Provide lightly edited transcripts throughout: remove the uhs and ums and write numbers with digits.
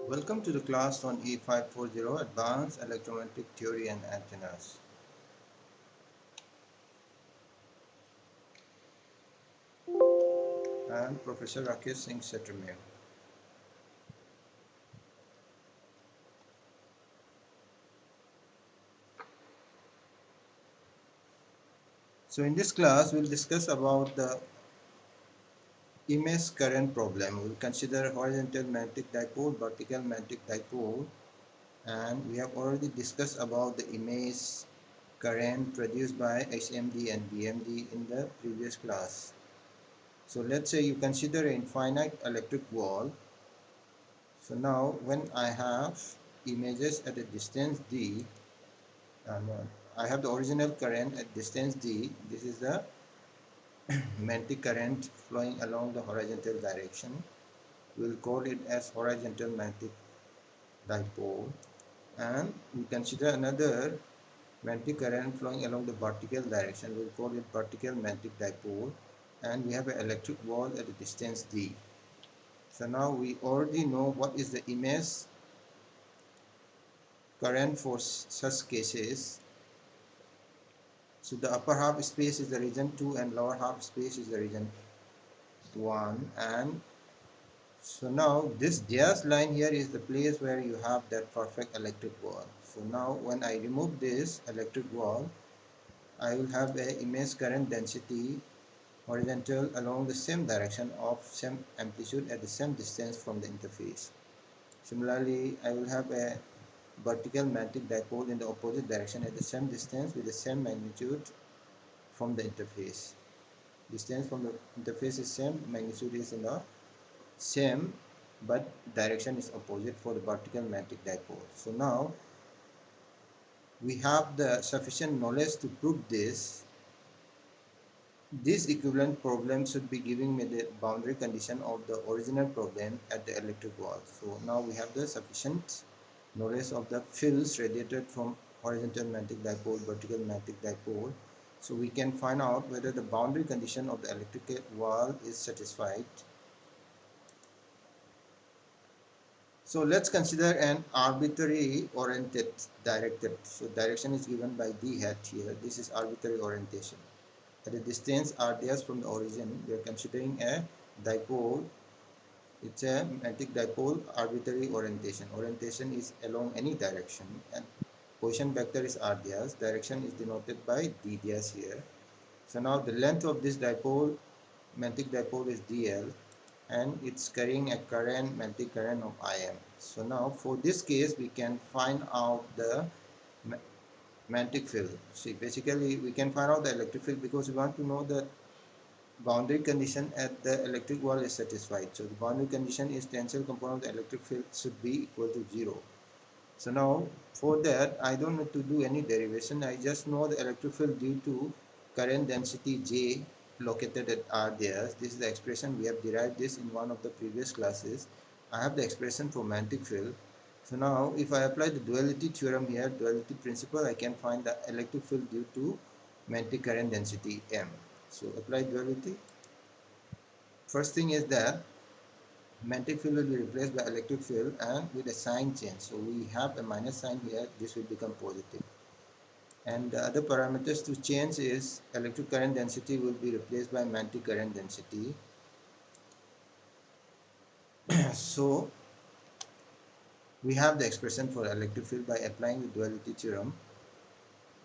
Welcome to the class on E540 Advanced Electromagnetic Theory and Antennas. And Professor Rakesh Singh Setrame. So in this class we'll discuss about the image current problem. We'll consider horizontal magnetic dipole, vertical magnetic dipole, and we have already discussed about the image current produced by HMD and BMD in the previous class. So let's say you consider an infinite electric wall. So now when I have images at a distance d, and I have the original current at distance d, this is the magnetic current flowing along the horizontal direction. We'll call it as horizontal magnetic dipole, and we consider another magnetic current flowing along the vertical direction. We'll call it vertical magnetic dipole, and we have an electric wall at a distance d. So now we already know what is the image current for such cases. So the upper half space is the region 2 and lower half space is the region 1. And so now this dashed line here is the place where you have that perfect electric wall. So now when I remove this electric wall, I will have a image current density horizontal along the same direction of same amplitude at the same distance from the interface. Similarly, I will have a vertical magnetic dipole in the opposite direction at the same distance with the same magnitude from the interface. Distance from the interface is same, magnitude is in the same, but direction is opposite for the vertical magnetic dipole. So now we have the sufficient knowledge to prove this. This equivalent problem should be giving me the boundary condition of the original problem at the electric wall. So now we have the sufficient knowledge of the fields radiated from horizontal magnetic dipole, vertical magnetic dipole. So we can find out whether the boundary condition of the electric wall is satisfied. So let's consider an arbitrary oriented directed. So direction is given by d hat here. This is arbitrary orientation. At a distance r dash from the origin, we are considering a dipole. It's a magnetic dipole arbitrary orientation. Orientation is along any direction, and position vector is r dash. Direction is denoted by d dash here. So now the length of this dipole, magnetic dipole, is dl, and it's carrying a current, magnetic current of Im. So now for this case we can find out the magnetic field. See, basically we can find out the electric field because we want to know that boundary condition at the electric wall is satisfied. So the boundary condition is tensile component of the electric field should be equal to 0. So now for that I don't need to do any derivation. I just know the electric field due to current density J located at R dash. This is the expression. We have derived this in one of the previous classes. I have the expression for magnetic field. So now if I apply the duality theorem here, duality principle, I can find the electric field due to magnetic current density M. So apply duality. First thing is that magnetic field will be replaced by electric field and with a sign change. So we have a minus sign here, this will become positive. And the other parameters to change is electric current density will be replaced by magnetic current density. So we have the expression for electric field by applying the duality theorem.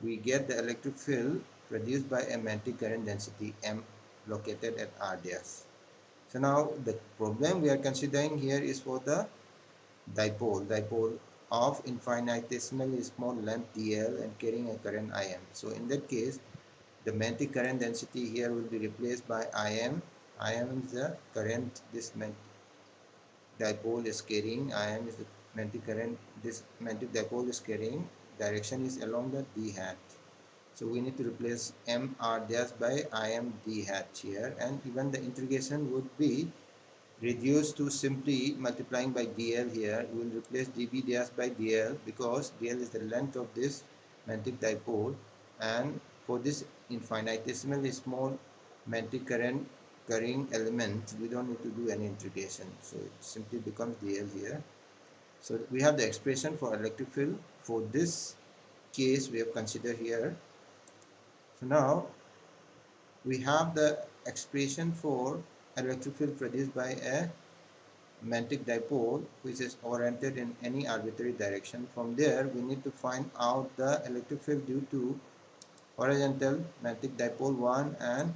We get the electric field produced by a magnetic current density M located at R dash. So now the problem we are considering here is for the dipole of infinitesimally small length dl and carrying a current Im. So in that case, the magnetic current density here will be replaced by Im. Im is the current this dipole is carrying. Im is the magnetic current this magnetic dipole is carrying. Direction is along the d hat. So we need to replace m r dash by Im d hat here, and even the integration would be reduced to simply multiplying by dl here. We will replace dv dash by dl because dl is the length of this magnetic dipole, and for this infinitesimally small magnetic current carrying element we don't need to do any integration, so it simply becomes dl here. So we have the expression for electric field for this case we have considered here. So now we have the expression for electric field produced by a magnetic dipole which is oriented in any arbitrary direction. From there we need to find out the electric field due to horizontal magnetic dipole 1 and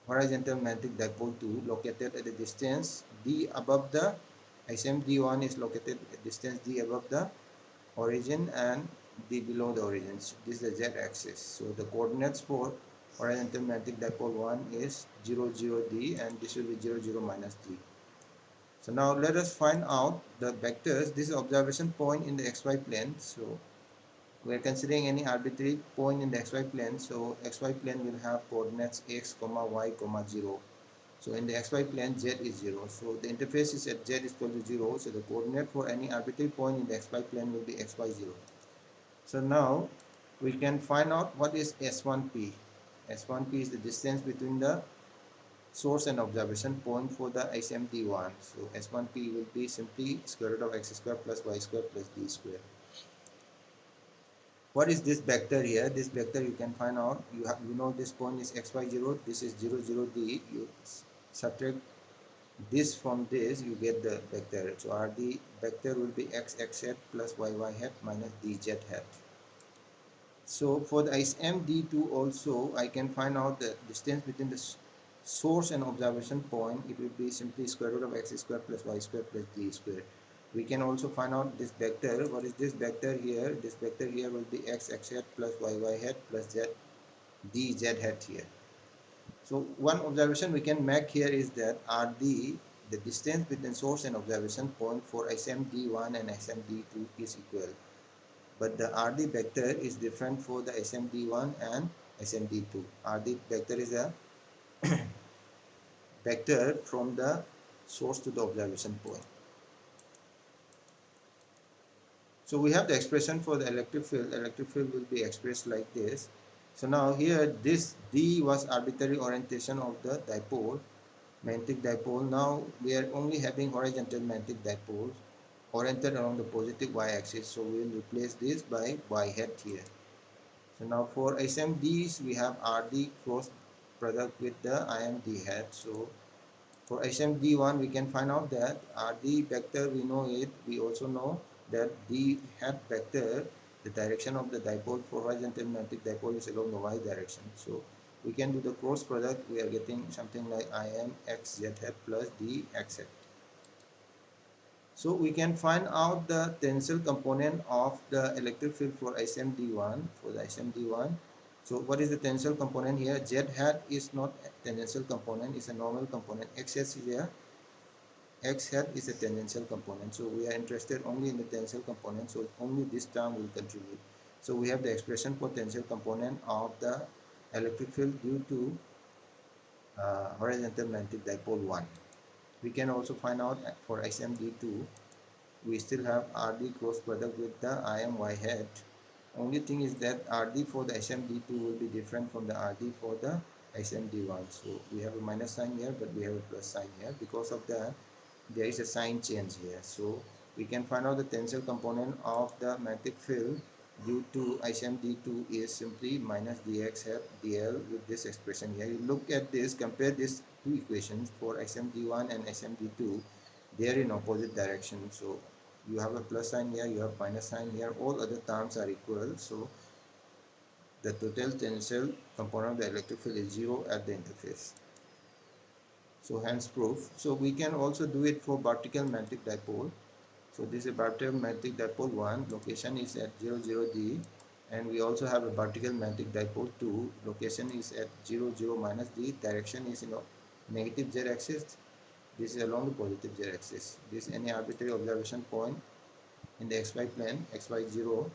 horizontal magnetic dipole 2 located at a distance d above the ISM d1 is located at distance d above the origin and d below the origin. So this is the z-axis. So the coordinates for horizontal magnetic dipole 1 is 0 0 d and this will be 0 0 minus d. So now let us find out the vectors. This is observation point in the xy plane. So we are considering any arbitrary point in the xy plane. So xy plane will have coordinates x comma y comma 0. So in the xy plane z is 0. So the interface is at z is equal to 0. So the coordinate for any arbitrary point in the xy plane will be xy 0. So now we can find out what is S1P. S1P is the distance between the source and observation point for the ISMD1. So S1P will be simply square root of x square plus y square plus d square. What is this vector here? This vector you can find out. You know this point is xy0. This is 0 0 d. You subtract this from this, you get the vector. So RD vector will be x hat plus y hat minus dz hat. So for the ISMD2 also, I can find out the distance between the source and observation point. It will be simply square root of x square plus y square plus d square. We can also find out this vector. What is this vector here? This vector here will be x hat plus y hat plus z dz hat here. So one observation we can make here is that RD, the distance between source and observation point for ISMD1 and ISMD2 is equal. But the RD vector is different for the SMD1 and SMD2. RD vector is a vector from the source to the observation point. So we have the expression for the electric field. Electric field will be expressed like this. So now here this D was arbitrary orientation of the dipole, magnetic dipole. Now we are only having horizontal magnetic dipoles oriented along the positive y-axis. So we will replace this by y hat here. So now for SMDs we have RD cross product with the IMD hat. So for SMD1 we can find out that RD vector we know it. We also know that D hat vector, the direction of the dipole for horizontal magnetic dipole is along the y direction. So we can do the cross product. We are getting something like IM x z hat plus D x hat. So we can find out the tensile component of the electric field for SMD1. For the SMD1, so what is the tensile component here? Z hat is not a tangential component; it's a normal component. X hat is a tangential component. So we are interested only in the tensile component. So only this term will contribute. So we have the expression for tensile component of the electric field due to horizontal magnetic dipole 1. We can also find out for SMD2. We still have RD cross product with the IMY hat. Only thing is that RD for the SMD2 will be different from the RD for the SMD1. So we have a minus sign here, but we have a plus sign here. Because of that, there is a sign change here. So we can find out the tensile component of the magnetic field due to SMD2 is simply minus dx hat dl with this expression here. You look at this, compare these two equations for SMD1 and SMD2. They are in opposite direction. So you have a plus sign here, you have minus sign here, all other terms are equal. So the total tensile component of the electric field is 0 at the interface. So hence proof. So we can also do it for vertical magnetic dipole. So this is a vertical magnetic dipole 1, location is at 0 0 d, and we also have a vertical magnetic dipole 2, location is at 0 0 minus d, direction is in negative z axis. This is along the positive z axis. This is any arbitrary observation point in the xy plane, xy0.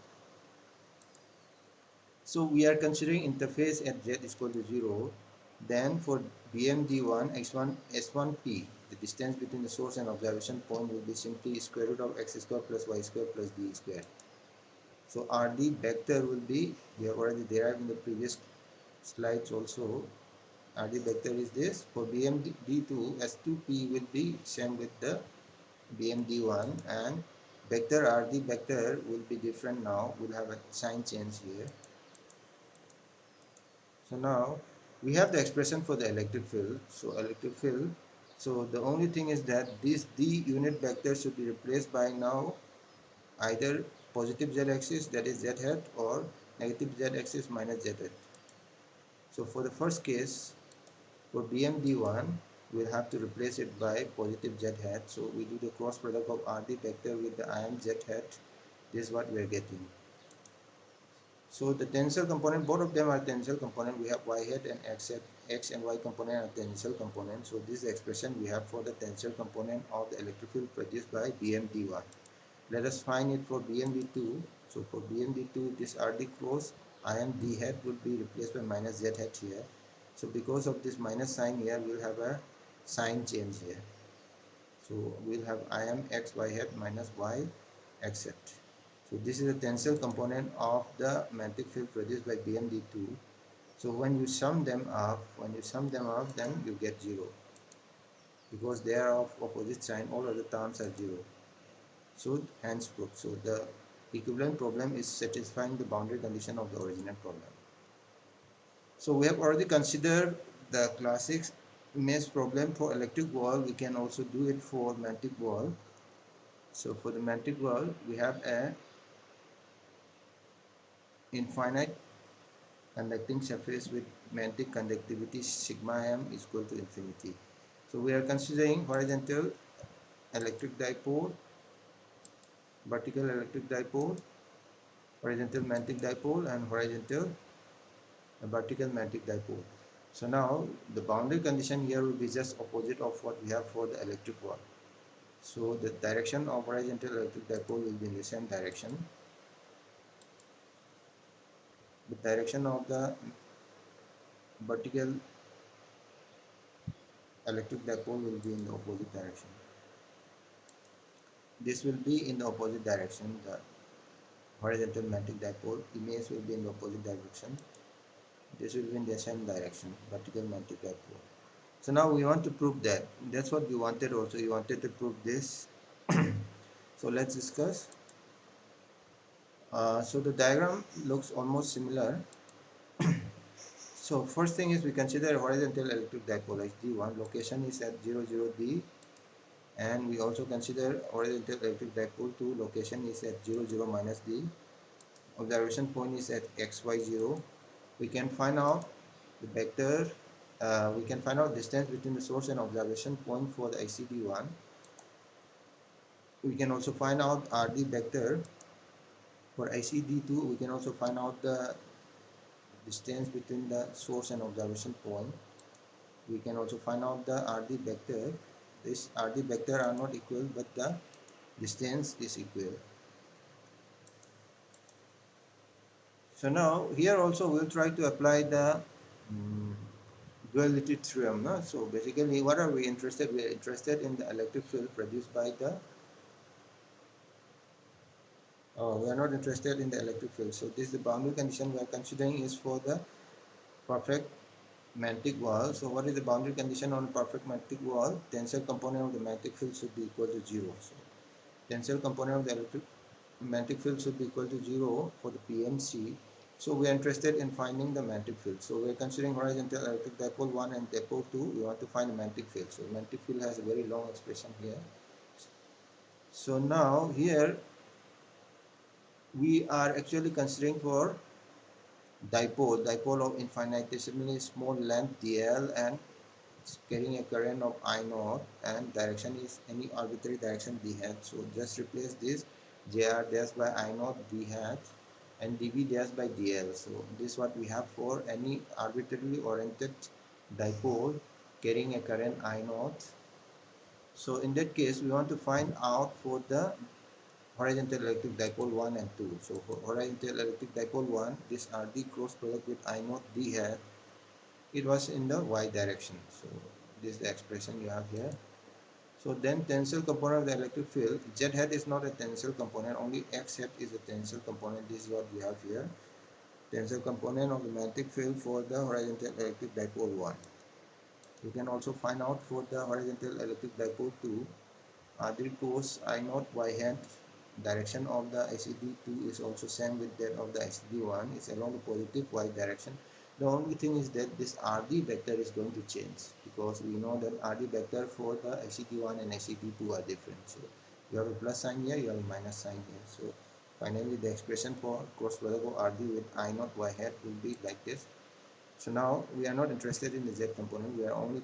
So we are considering interface at z is equal to 0. Then for BMD1, x1, S1P, the distance between the source and observation point will be simply square root of x square plus y square plus d square. So RD vector will be, we have already derived in the previous slides also. RD vector is this. For BMD2, S2P will be same with the BMD1, and vector RD vector will be different now. We'll have a sign change here. So now we have the expression for the electric field. So electric field. So the only thing is that this D unit vector should be replaced by now either positive z axis, that is z hat, or negative z axis minus z hat. So for the first case, for BMD1, we'll have to replace it by positive z hat. So we do the cross product of RD vector with the IM z hat. This is what we are getting. So the tensile component, both of them are tensile component. We have y hat and x hat. X and y component are tensile component. So this is the expression we have for the tensile component of the electric field produced by BMD1. Let us find it for BMD2. So for BMD2, this RD cross IM d hat will be replaced by minus z hat here. So because of this minus sign here, we'll have a sign change here. So we'll have IM x y hat minus y x hat. So this is the tensile component of the magnetic field produced by BMD2. So when you sum them up, then you get 0. Because they are of opposite sign, all other terms are 0. So hence proof. So the equivalent problem is satisfying the boundary condition of the original problem. So we have already considered the classic mesh problem for electric wall. We can also do it for magnetic wall. So for the magnetic wall, we have a infinite conducting surface with magnetic conductivity sigma m is equal to infinity. So we are considering horizontal electric dipole, vertical electric dipole, horizontal magnetic dipole, and horizontal vertical magnetic dipole. So now the boundary condition here will be just opposite of what we have for the electric wall. So the direction of horizontal electric dipole will be in the same direction. The direction of the vertical electric dipole will be in the opposite direction. This will be in the opposite direction. The horizontal magnetic dipole image will be in the opposite direction. This will be in the same direction, vertical magnetic dipole. So now we want to prove that. That's what we wanted also. You wanted to prove this. So let's discuss. So the diagram looks almost similar. So first thing is we consider horizontal electric dipole as D1. Location is at 0, 0, D. And we also consider horizontal electric dipole 2. Location is at 0, 0, minus D. Observation point is at xy0. We can find out the vector. We can find out distance between the source and observation point for the ICD1. We can also find out RD vector for ICD2. We can also find out the distance between the source and observation point. We can also find out the RD vector. This RD vector are not equal, but the distance is equal. So now here also we'll try to apply the duality theorem. No? So basically, what are we interested? We are interested in the electric field produced by the. We are not interested in the electric field. So this is the boundary condition we are considering is for the perfect magnetic wall. So what is the boundary condition on perfect magnetic wall? Tensile component of the magnetic field should be equal to 0. So tensile component of the electric magnetic field should be equal to 0 for the PMC. So we are interested in finding the magnetic field. So we are considering horizontal electric dipole 1 and dipole 2. We want to find the magnetic field. So magnetic field has a very long expression here. So now here we are actually considering for dipole of infinitesimally small length dl and carrying a current of I naught, and direction is any arbitrary direction d hat. So just replace this jr dash by I naught d hat and dv dash by dl. So this is what we have for any arbitrarily oriented dipole carrying a current I naught. So in that case we want to find out for the horizontal electric dipole 1 and 2. So for horizontal electric dipole 1, this RD cross product with I naught d hat, it was in the y direction. So this is the expression you have here. So then tensile component of the electric field, z hat is not a tensile component, only x hat is a tensile component. This is what we have here. Tensile component of the magnetic field for the horizontal electric dipole 1. You can also find out for the horizontal electric dipole 2. RD cos I naught y hat, direction of the ICD2 is also same with that of the ICD1. It's along the positive y direction. The only thing is that this RD vector is going to change, because we know that RD vector for the ICD1 and ICD2 are different. So you have a plus sign here, you have a minus sign here. So finally the expression for cross product of RD with I naught y hat will be like this. So now we are not interested in the z component, we are only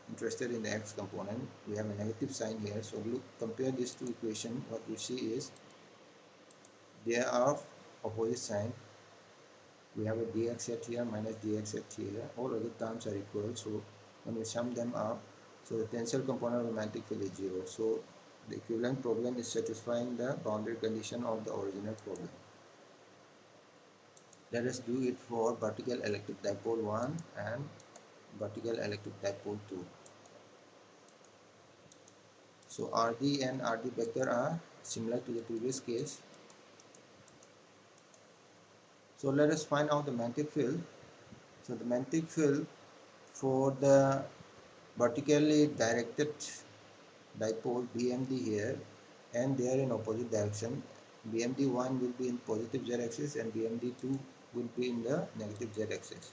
interested in the x component. We have a negative sign here. So look, compare these two equations. What you see is they are of opposite sign. We have a dx hat here minus dx hat here. All other terms are equal. So when we sum them up, so the tensile component of the magnetic field is 0. So the equivalent problem is satisfying the boundary condition of the original problem. Let us do it for vertical electric dipole 1 and vertical electric dipole 2. So RD and RD vector are similar to the previous case. So let us find out the magnetic field. So the magnetic field for the vertically directed dipole BMD here, and they are in opposite direction. BMD1 will be in positive z-axis and BMD2 will be in the negative z-axis.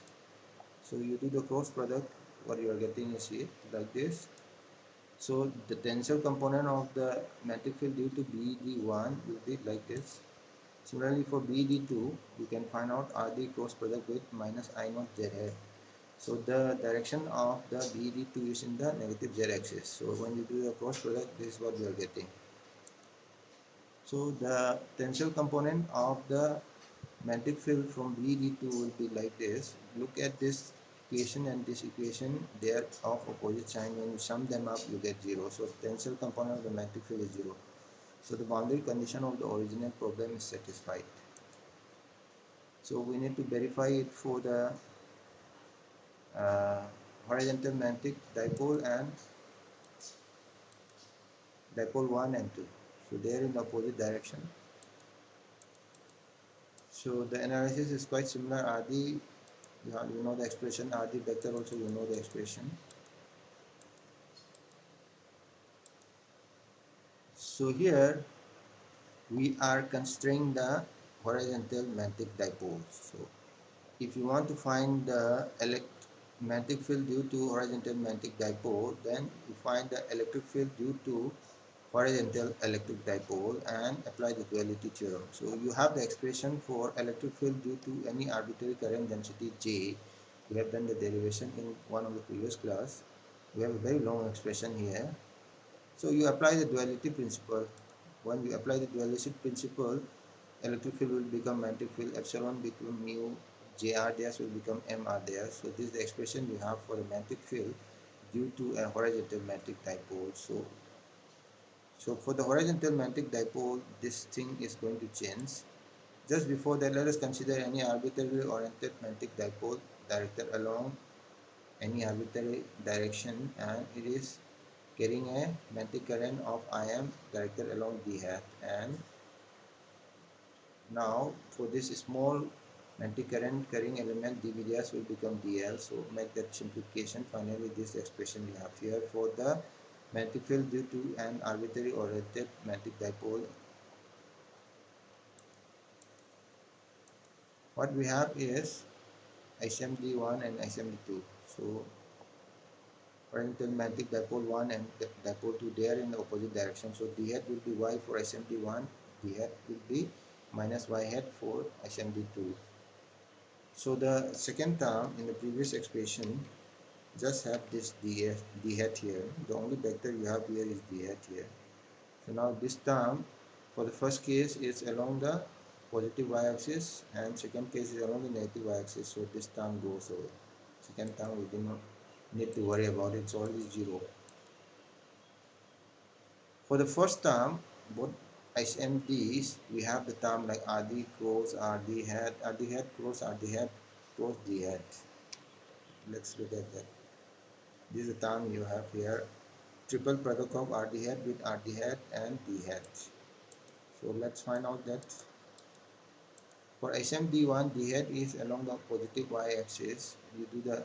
So you do the cross product, what you are getting is here like this. So the tensile component of the magnetic field due to BD1 will be like this. Similarly for BD2, we can find out RD cross product with minus I naught z hat. So the direction of the BD2 is in the negative z axis. So when you do the cross product, this is what we are getting. So the tensile component of the magnetic field from BD2 will be like this. Look at this equation and this equation, they are of opposite sign. When you sum them up, you get 0. So tensile component of the magnetic field is 0. So the boundary condition of the original problem is satisfied. So we need to verify it for the horizontal magnetic dipole and dipole 1 and 2. So they are in the opposite direction. So the analysis is quite similar. RD, you know the expression, RD vector also you know the expression. So here we are considering the horizontal magnetic dipole. So if you want to find the magnetic field due to horizontal magnetic dipole, then you find the electric field due to horizontal electric dipole and apply the duality theorem. So you have the expression for electric field due to any arbitrary current density J. We have done the derivation in one of the previous class. We have a very long expression here. So you apply the duality principle. When you apply the duality principle, electric field will become magnetic field, epsilon between mu jr dash will become mr dash. So this is the expression you have for the magnetic field due to a horizontal magnetic dipole. So for the horizontal magnetic dipole, this thing is going to change. Just before that, let us consider any arbitrarily oriented magnetic dipole directed along any arbitrary direction, and it is carrying a magnetic current of Im directed along d hat. And now for this small magnetic current carrying element dv dash will become dl. So make that simplification. Finally this expression we have here for the magnetic field due to an arbitrary oriented magnetic dipole. What we have is ICMD1 and ICMD2. So horizontal magnetic dipole 1 and dipole 2, they are in the opposite direction. So d hat will be y for ICMD1, d hat will be minus y hat for ICMD2. So the second term in the previous expression just have this d hat here. The only vector you have here is d hat here. So now this term for the first case is along the positive y-axis and second case is along the negative y-axis. So this term goes away. Second term we do not need to worry about it. It's always 0. For the first term, both ICMDs, we have the term like RD cross RD hat cross RD hat cross D hat. Let's look at that. This is the term you have here. Triple product of RD hat with RD hat and D hat. So let's find out that for ICMD1, D hat is along the positive y-axis. You do the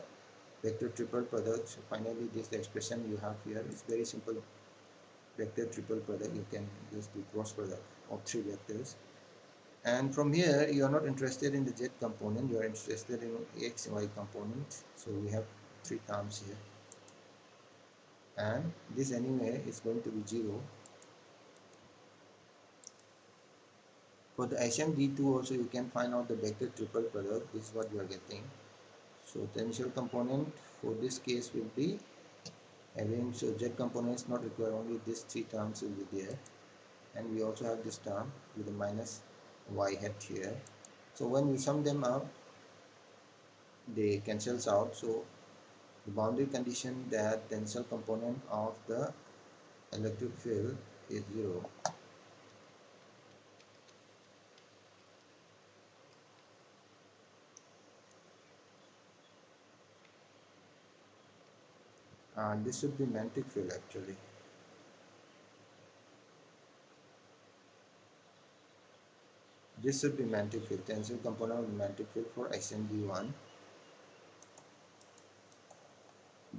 vector triple product. So finally this expression you have here is very simple. vector triple product, you can just do cross product of three vectors. And from here, you are not interested in the z component, you are interested in x and y component. So we have three terms here. And this anyway is going to be 0. For the HMD2 also, you can find out the vector triple product. This is what you are getting. So tensile component for this case will be having, so z component is not required, only these three terms will be there. And we also have this term with a minus y hat here. So when we sum them up, they cancels out. So the boundary condition that tensile component of the electric field is 0. This should be magnetic field actually. This should be magnetic field, tensile component of the magnetic field for SMD1.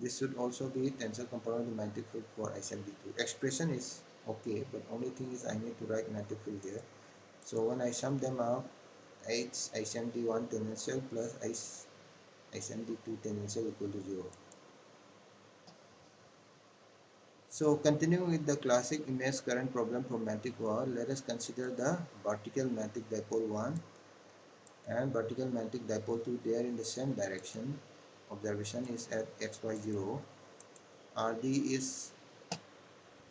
This should also be tensile component of the magnetic field for SMD2. Expression is okay, but only thing is I need to write magnetic field here. So when I sum them up, H SMD1 tangential plus SMD2 tangential equal to 0. So continuing with the classic image current problem for magnetic wall, let us consider the vertical magnetic dipole 1 and vertical magnetic dipole 2. They are in the same direction. Observation is at xy0. RD is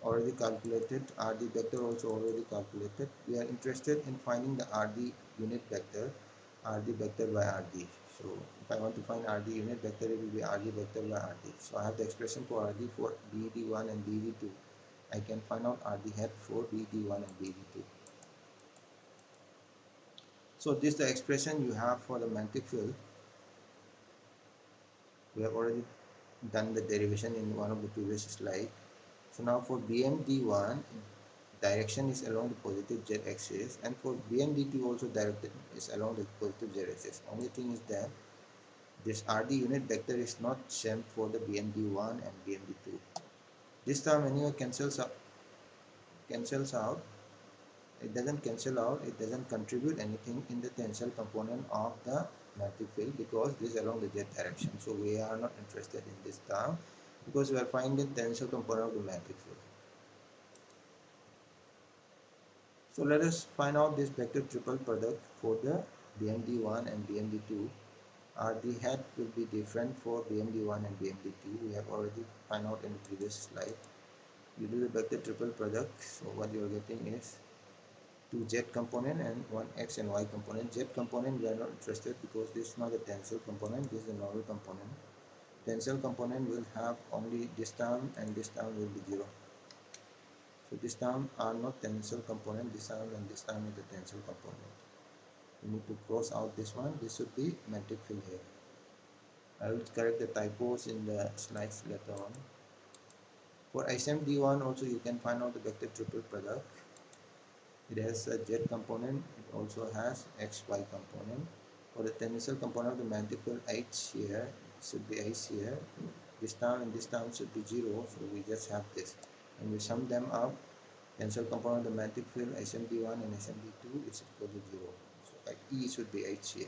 already calculated. RD vector also already calculated. We are interested in finding the RD unit vector. RD vector by RD. So if I want to find RD unit vector, it will be RD vector by RD. So I have the expression for RD for BD1 and BD2. I can find out RD hat for BD1 and BD2. So this is the expression you have for the magnetic field. We have already done the derivation in one of the previous slides. So now for BMD1, direction is along the positive z axis, and for BMD2 also direction is along the positive z axis. Only thing is that this RD unit vector is not same for the BMD1 and BMD2. This term anyway cancels out. It doesn't cancel out. It doesn't contribute anything in the tensile component of the magnetic field because this is along the z direction. So we are not interested in this term because we are finding the tensile component of the magnetic field. So let us find out this vector triple product for the BMD1 and BMD2. RD hat will be different for BMD1 and BMD2. We have already found out in the previous slide. You do the vector triple product. So what you are getting is two z component and one x and y component. Z component we are not interested because this is not a tensile component. This is a normal component. Tensile component will have only this term and this term will be 0. So this term are not tensile component, this term and this term is the tensile component. We need to cross out this one. This should be magnetic field here. I will correct the typos in the slides later on. For SMD1 also you can find out the vector triple product. It has a z component, it also has xy component. For the tensile component of the magnetic field H here, it should be H here. This term and this term should be 0, so we just have this. And we sum them up, tensile component of the magnetic field SMD1 and SMD2 is equal to 0. So E should be H here.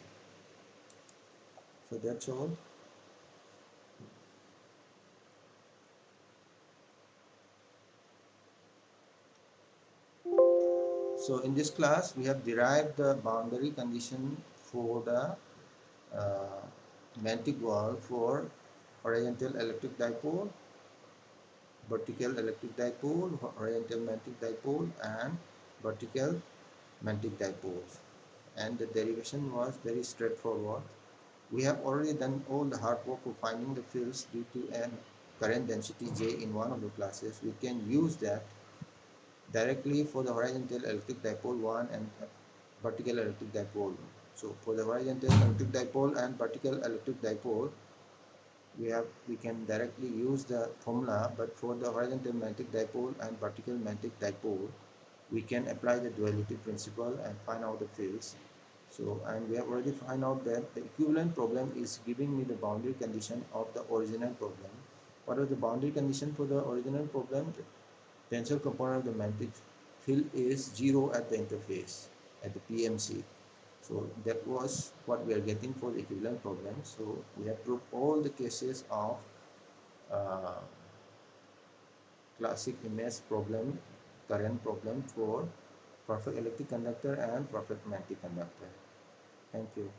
So that's all. So in this class, we have derived the boundary condition for the magnetic wall for horizontal electric dipole, vertical electric dipole, horizontal magnetic dipole, and vertical magnetic dipoles. And the derivation was very straightforward. We have already done all the hard work of finding the fields due to a current density J in one of the classes. We can use that directly for the horizontal electric dipole 1 and vertical electric dipole. So for the horizontal electric dipole and vertical electric dipole, we can directly use the formula, but for the horizontal magnetic dipole and vertical magnetic dipole, we can apply the duality principle and find out the fields. So, and we have already found out that the equivalent problem is giving me the boundary condition of the original problem. What was the boundary condition for the original problem? tensile component of the magnetic field is 0 at the interface, at the PMC. So that was what we are getting for the equivalent problem. So we have proved all the cases of uh, classic image problem, current problem for perfect electric conductor and perfect magnetic conductor. Thank you.